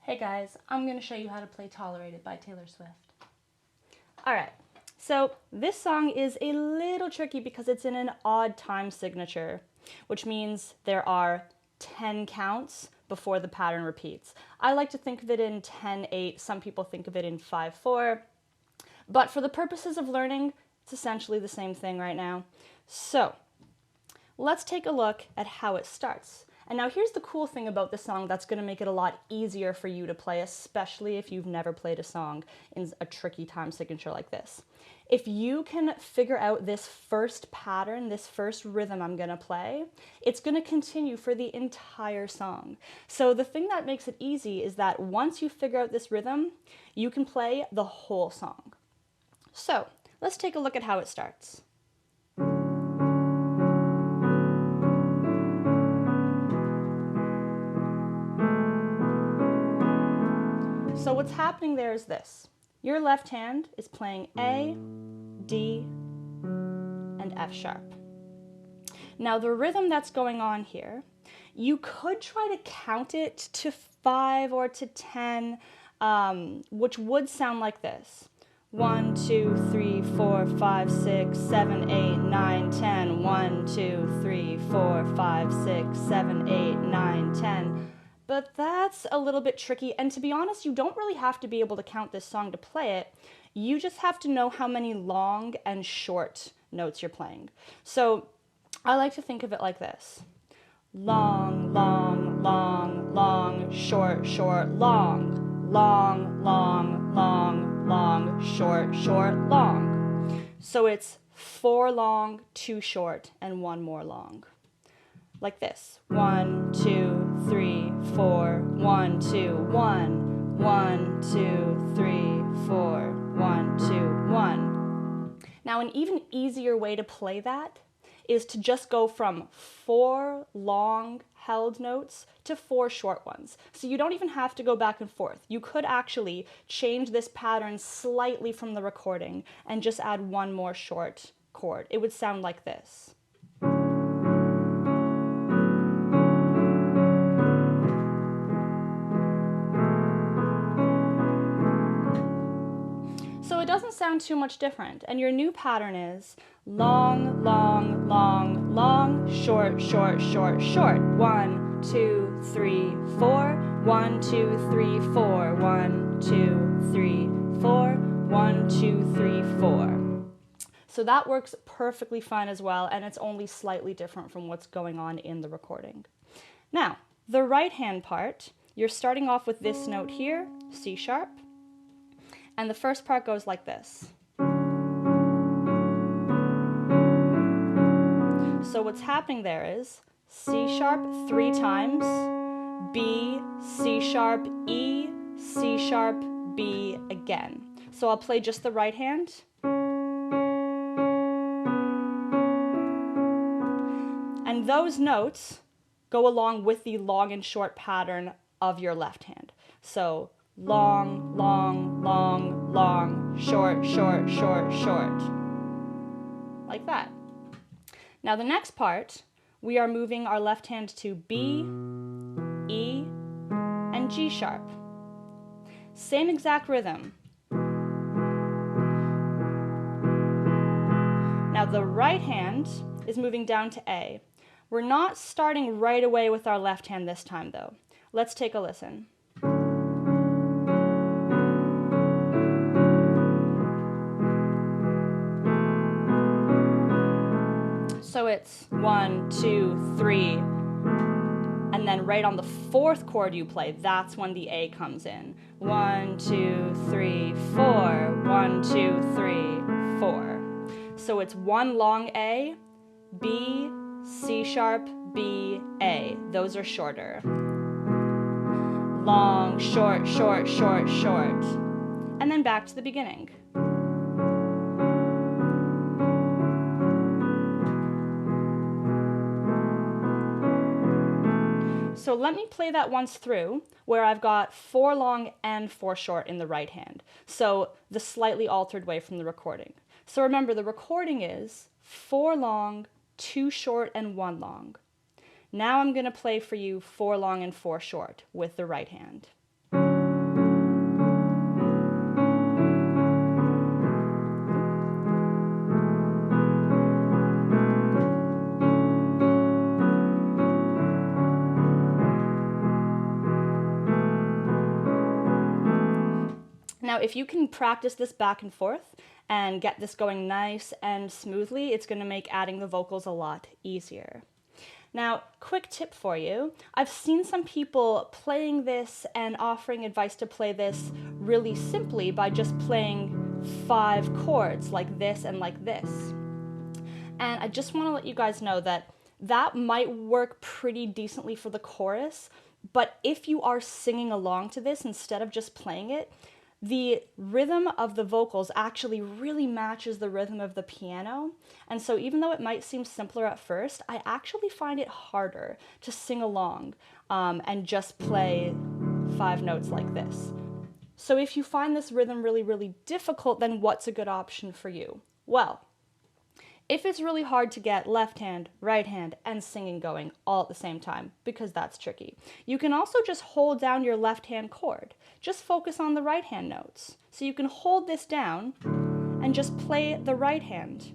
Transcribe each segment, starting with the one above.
Hey guys, I'm going to show you how to play Tolerated by Taylor Swift. Alright, so this song is a little tricky because it's in an odd time signature, which means there are 10 counts before the pattern repeats. I like to think of it in 10-8, some people think of it in 5-4, but for the purposes of learning, it's essentially the same thing right now. So, let's take a look at how it starts. And now here's the cool thing about this song that's going to make it a lot easier for you to play, especially if you've never played a song in a tricky time signature like this. If you can figure out this first pattern, this first rhythm I'm going to play, it's going to continue for the entire song. So the thing that makes it easy is that once you figure out this rhythm, you can play the whole song. So let's take a look at how it starts. So what's happening there is this. Your left hand is playing A, D, and F sharp. Now the rhythm that's going on here, you could try to count it to 5 or to 10, which would sound like this. 1, 2, 3, 4, 5, 6, 7, 8, 9, 10. 1, 2, 3, 4, 5, 6, 7, 8, 9, 10. But that's a little bit tricky, and to be honest, you don't really have to be able to count this song to play it. You just have to know how many long and short notes you're playing. So I like to think of it like this. Long, long, long, long, short, short, long. Long, long, long, long, short, short, long. So it's 4 long, 2 short, and 1 more long. Like this. 1, 2, 3, 4, 1, 2, 1. 1, 2, 3, 4, 1, 2, 1. Now an even easier way to play that is to just go from 4 long held notes to 4 short ones. So you don't even have to go back and forth. You could actually change this pattern slightly from the recording and just add 1 more short chord. It would sound like this. So it doesn't sound too much different, and your new pattern is long, long, long, long, short, short, short, short. 1, 2, 3, 4. 1, 2, 3, 4. 1, 2, 3, 4. 1, 2, 3, 4. So that works perfectly fine as well, and it's only slightly different from what's going on in the recording. Now, the right hand part, you're starting off with this note here, C sharp. And the first part goes like this. So what's happening there is C sharp 3 times, B, C sharp, E, C sharp, B again. So I'll play just the right hand. And those notes go along with the long and short pattern of your left hand. So long, long, long, long, short, short, short, short. Like that. Now the next part, we are moving our left hand to B, E, and G sharp. Same exact rhythm. Now the right hand is moving down to A. We're not starting right away with our left hand this time though. Let's take a listen. So it's 1, 2, 3, and then right on the 4th chord you play, that's when the A comes in. 1, 2, 3, 4. 1, 2, 3, 4. So it's 1 long A, B, C sharp, B, A. Those are shorter. Long, short, short, short, short. And then back to the beginning. So let me play that once through, where I've got 4 long and 4 short in the right hand. So the slightly altered way from the recording. So remember, the recording is 4 long, 2 short, and 1 long. Now I'm going to play for you 4 long and 4 short with the right hand. Now, if you can practice this back and forth and get this going nice and smoothly, it's going to make adding the vocals a lot easier. Now, quick tip for you. I've seen some people playing this and offering advice to play this really simply by just playing 5 chords like this and like this. And I just want to let you guys know that that might work pretty decently for the chorus, but if you are singing along to this instead of just playing it, the rhythm of the vocals actually really matches the rhythm of the piano. And so even though it might seem simpler at first, I actually find it harder to sing along and just play 5 notes like this. So if you find this rhythm really, really difficult, then what's a good option for you? Well, if it's really hard to get left hand, right hand, and singing going all at the same time, because that's tricky, you can also just hold down your left hand chord. Just focus on the right hand notes. So you can hold this down and just play the right hand.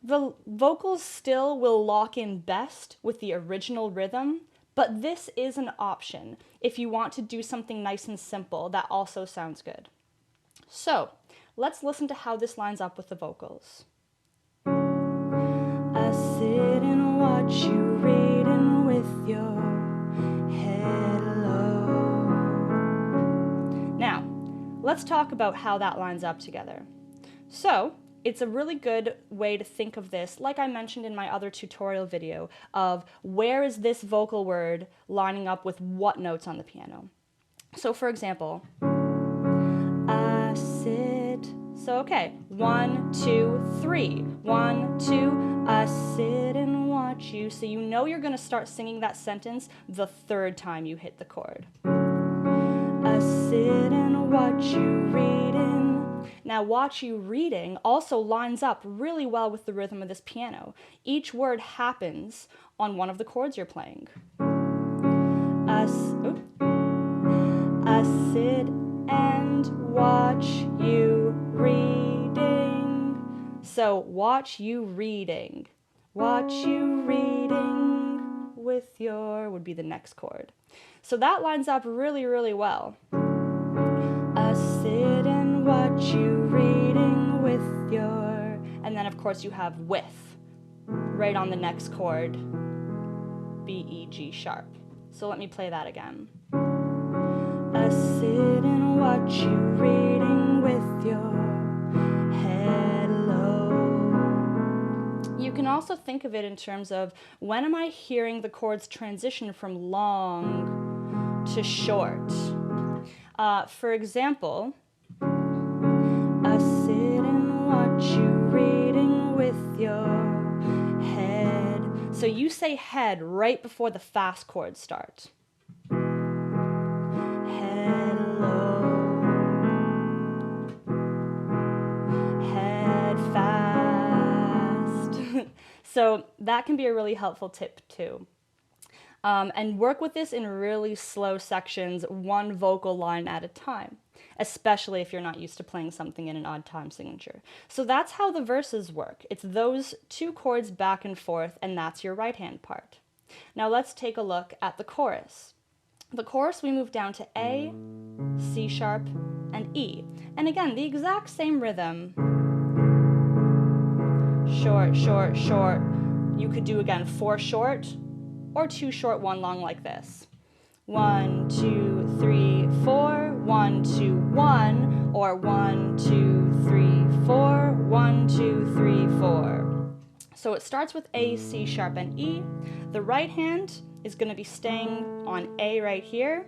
The vocals still will lock in best with the original rhythm, but this is an option if you want to do something nice and simple that also sounds good. So let's listen to how this lines up with the vocals. I sit and watch you reading with your head low. Now, let's talk about how that lines up together. So, it's a really good way to think of this, like I mentioned in my other tutorial video, of where is this vocal word lining up with what notes on the piano. So for example, I sit. So okay, 1, 2, 3. 1, 2, I sit and watch you. So you know you're going to start singing that sentence the 3rd time you hit the chord. I sit and watch you reading. Now, watch you reading also lines up really well with the rhythm of this piano. Each word happens on one of the chords you're playing. I sit and watch you reading. So, watch you reading. Watch you reading with your would be the next chord. So that lines up really, really well. I sit and watch you reading with your, and then of course you have with right on the next chord, B, E, G sharp. So let me play that again. I sit and watch you reading with your head low. You can also think of it in terms of when am I hearing the chords transition from long to short. For example, I sit and watch you reading with your head. So you say head right before the fast chords start. Head low, head fast. So that can be a really helpful tip too. And work with this in really slow sections, one vocal line at a time, especially if you're not used to playing something in an odd time signature. So that's how the verses work. It's those 2 chords back and forth, and that's your right hand part. Now let's take a look at the chorus. The chorus, we move down to A, C sharp, and E. And again, the exact same rhythm. Short, short, short. You could do again 4 short, or 2 short, 1 long like this. 1, 2, 3, 4, 1, 2, 1, or 1, 2, 3, 4, 1, 2, 3, 4. So it starts with A, C sharp, and E. The right hand is going to be staying on A right here.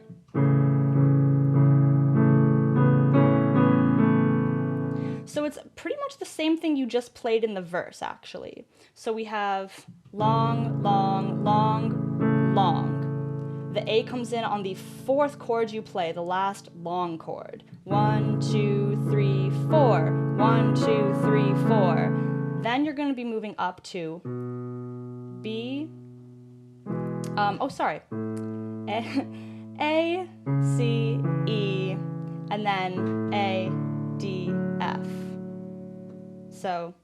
So it's pretty much the same thing you just played in the verse, actually. So we have long, long, long, long. The A comes in on the 4th chord you play, the last long chord. 1, 2, 3, 4. 1, 2, 3, 4. Then you're going to be moving up to B. A, C, E, and then A, D, F. So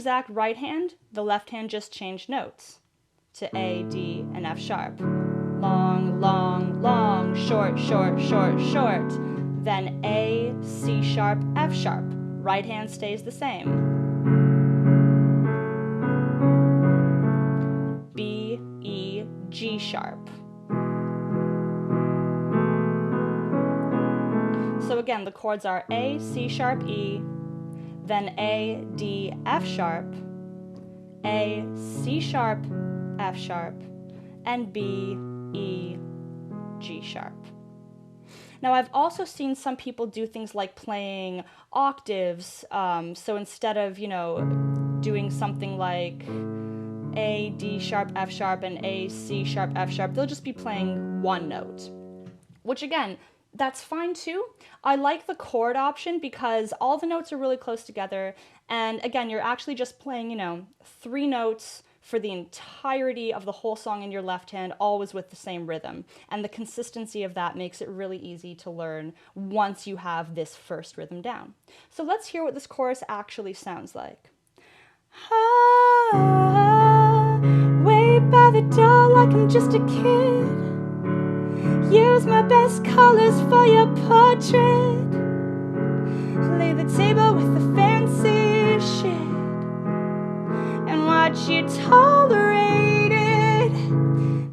exact right hand, the left hand just changed notes to A, D, and F sharp. Long, long, long, short, short, short, short. Then A, C sharp, F sharp. Right hand stays the same. B, E, G sharp. So again, the chords are A, C sharp, E, then A, D, F sharp, A, C sharp, F sharp, and B, E, G sharp. Now I've also seen some people do things like playing octaves. So instead of, doing something like A, D sharp, F sharp, and A, C sharp, F sharp, they'll just be playing one note, which again, that's fine too. I like the chord option because all the notes are really close together. And again, you're actually just playing, 3 notes for the entirety of the whole song in your left hand, always with the same rhythm. And the consistency of that makes it really easy to learn once you have this first rhythm down. So let's hear what this chorus actually sounds like. Ah, way by the door like I'm just a kid. Use my best colors for your portrait. Lay the table with the fancy shit and watch you tolerate it.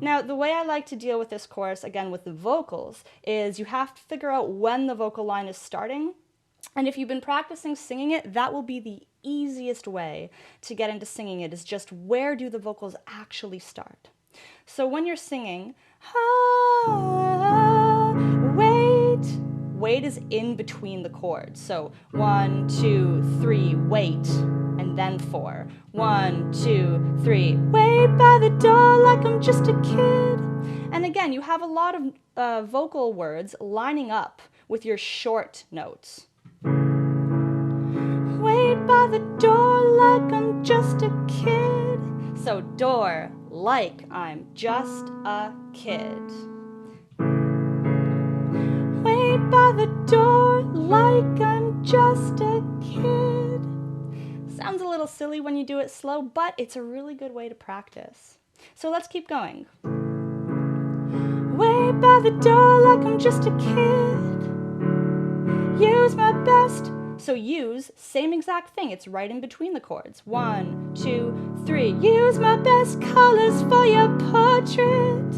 Now, the way I like to deal with this chorus, again with the vocals, is you have to figure out when the vocal line is starting. And if you've been practicing singing it, that will be the easiest way to get into singing it, is just where do the vocals actually start. So when you're singing, wait is in between the chords. So 1, 2, 3, wait, and then 4. 1, 2, 3, wait by the door like I'm just a kid. And again, you have a lot of vocal words lining up with your short notes. Wait by the door like I'm just a kid. So door, like I'm just a kid. Wait by the door like I'm just a kid. Sounds a little silly when you do it slow, but it's a really good way to practice. So let's keep going. Wait by the door like I'm just a kid. Use my best. So use, same exact thing. It's right in between the chords. 1, 2, 3. Use my best colors for your portrait.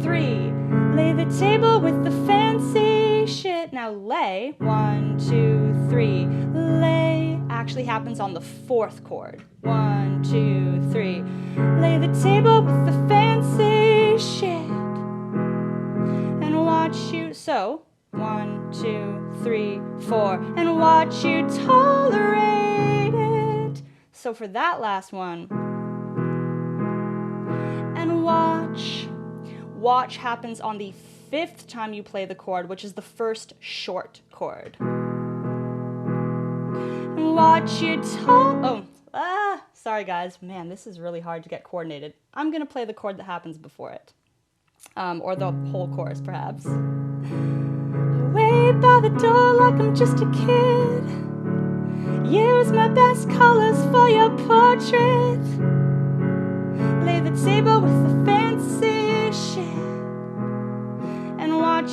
3. Lay the table with the fancy shit. Now lay, 1, 2, 3. Lay actually happens on the 4th chord. 1, 2, 3. Lay the table with the fancy shit. And watch you, so 1, 2, 3, 4, and watch you tolerate it. So for that last one, and watch happens on the 5th time you play the chord, which is the first short chord. And watch you sorry guys, man, this is really hard to get coordinated. I'm gonna play the chord that happens before it, or the whole chorus perhaps. Wait by the door like I'm just a kid. Use my best colors for your portrait. Lay the table with the fancy shit. And watch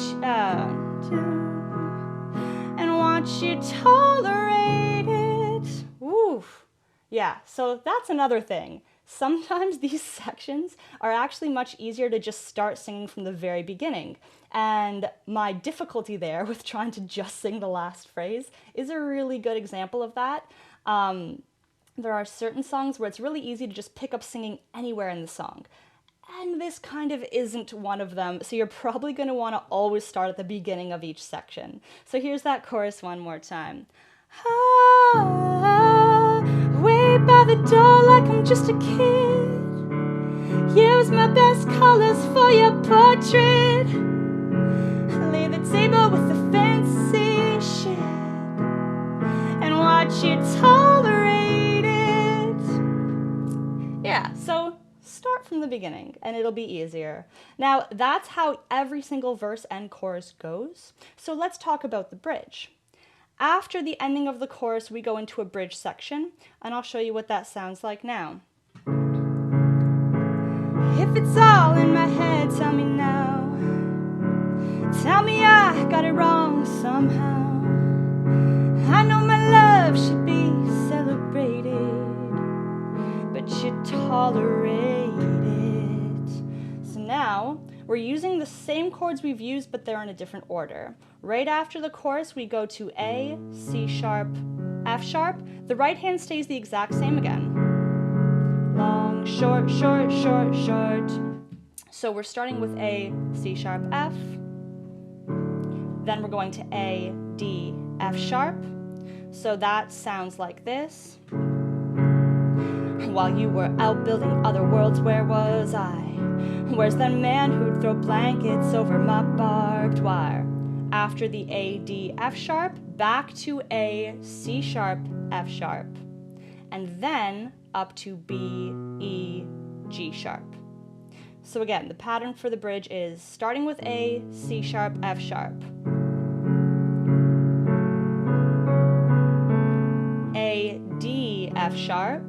you tolerate it. Oof. Yeah, so that's another thing. Sometimes these sections are actually much easier to just start singing from the very beginning. And my difficulty there with trying to just sing the last phrase is a really good example of that. There are certain songs where it's really easy to just pick up singing anywhere in the song. And this kind of isn't one of them, so you're probably going to want to always start at the beginning of each section. So here's that chorus one more time. Wait by the door like I'm just a kid. Use my best colors for your portrait. Lay the table with the fancy shit. And watch you tolerate it. Yeah, so start from the beginning and it'll be easier. Now, that's how every single verse and chorus goes. So let's talk about the bridge. After the ending of the chorus, we go into a bridge section, and I'll show you what that sounds like now. If it's all in my head, tell me now. Tell me I got it wrong somehow. I know my love should be celebrated, but you tolerate it. So now, we're using the same chords we've used, but they're in a different order. Right after the chorus, we go to A, C sharp, F sharp. The right hand stays the exact same again. Long, short, short, short, short. So we're starting with A, C sharp, F. Then we're going to A, D, F sharp. So that sounds like this. While you were out building other worlds, where was I? Where's that man who'd throw blankets over my barbed wire? After the A, D, F sharp, back to A, C sharp, F sharp. And then up to B, E, G sharp. So again, the pattern for the bridge is starting with A, C sharp, F sharp. A, D, F sharp.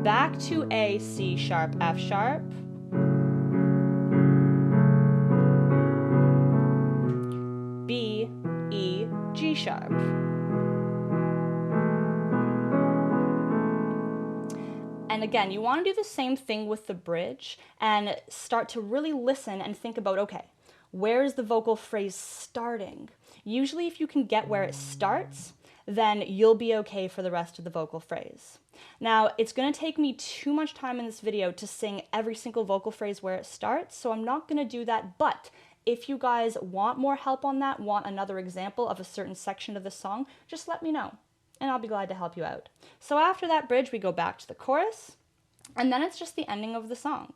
Back to A, C sharp, F sharp. B, E, G sharp. And again, you want to do the same thing with the bridge and start to really listen and think about, okay, where is the vocal phrase starting? Usually if you can get where it starts, then you'll be okay for the rest of the vocal phrase. Now, it's going to take me too much time in this video to sing every single vocal phrase where it starts, so I'm not going to do that, but if you guys want more help on that, want another example of a certain section of the song, just let me know, and I'll be glad to help you out. So after that bridge, we go back to the chorus, and then it's just the ending of the song.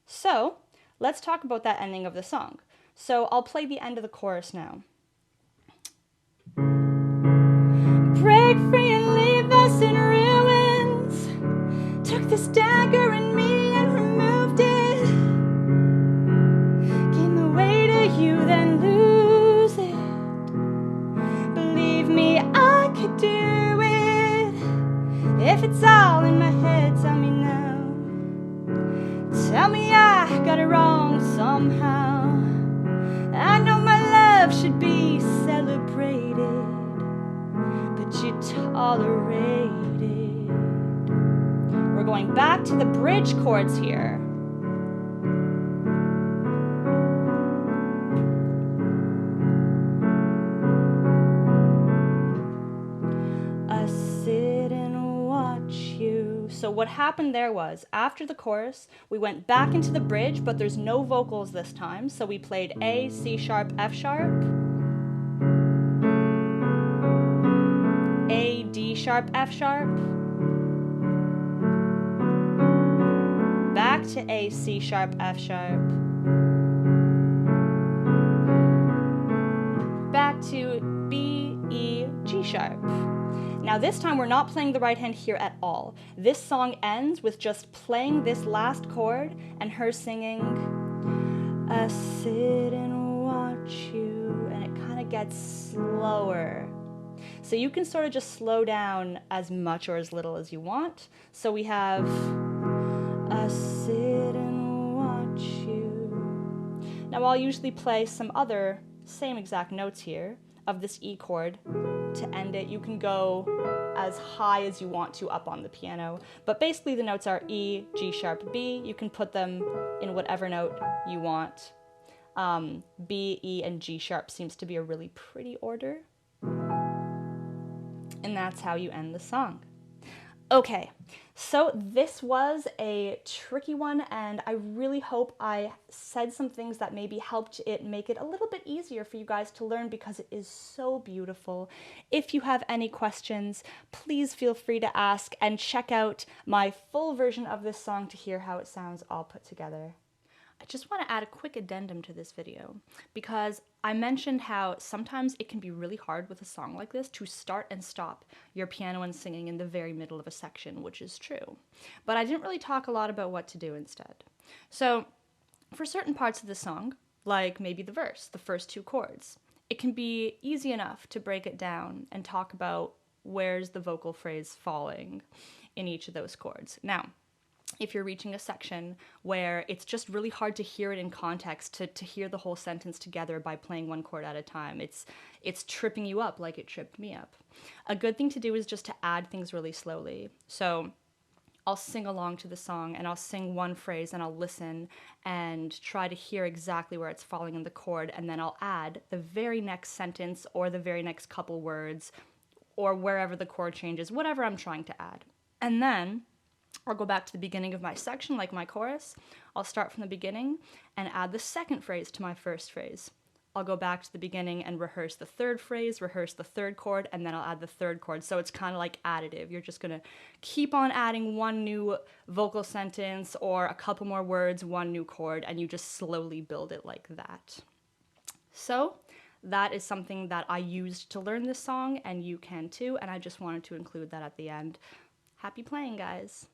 So let's talk about that ending of the song. So I'll play the end of the chorus now. Break free and leave us in ruins. Took this dagger in me and removed it. Gain the weight of you, then lose it. Believe me, I could do it. If it's all in my head, tell me now. Tell me I got it wrong somehow. I know my love should be celebrated, but you tolerate it. We're going back to the bridge chords here. I sit and watch you. So what happened there was, after the chorus, we went back into the bridge, but there's no vocals this time, so we played A, C sharp, F sharp, A, D sharp, F sharp, back to A, C sharp, F sharp, back to B, E, G sharp. Now this time we're not playing the right hand here at all. This song ends with just playing this last chord and her singing, I sit and watch you, and it kind of gets slower. So you can sort of just slow down as much or as little as you want. So we have, I sit and watch you. Now I'll usually play some other same exact notes here of this E chord to end it. You can go as high as you want to up on the piano, but basically the notes are E, G sharp, B. You can put them in whatever note you want. B, E, and G sharp seems to be a really pretty order. And that's how you end the song. Okay, so this was a tricky one, and I really hope I said some things that maybe helped it make it a little bit easier for you guys to learn, because it is so beautiful. If you have any questions, please feel free to ask, and check out my full version of this song to hear how it sounds all put together. I just want to add a quick addendum to this video, because I mentioned how sometimes it can be really hard with a song like this to start and stop your piano and singing in the very middle of a section, which is true. But I didn't really talk a lot about what to do instead. So for certain parts of the song, like maybe the verse, the first two chords. It can be easy enough to break it down and talk about where's the vocal phrase falling in each of those chords. Now, if you're reaching a section where it's just really hard to hear it in context, to hear the whole sentence together by playing one chord at a time, it's tripping you up like it tripped me up. A good thing to do is just to add things really slowly. So I'll sing along to the song and I'll sing one phrase and I'll listen and try to hear exactly where it's falling in the chord, and then I'll add the very next sentence or the very next couple words or wherever the chord changes, whatever I'm trying to add. And then I'll go back to the beginning of my section, like my chorus. I'll start from the beginning and add the second phrase to my first phrase. I'll go back to the beginning and rehearse the third phrase, rehearse the third chord, and then I'll add the third chord. So it's kind of like additive. You're just going to keep on adding one new vocal sentence or a couple more words, one new chord, and you just slowly build it like that. So that is something that I used to learn this song, and you can too, and I just wanted to include that at the end. Happy playing, guys.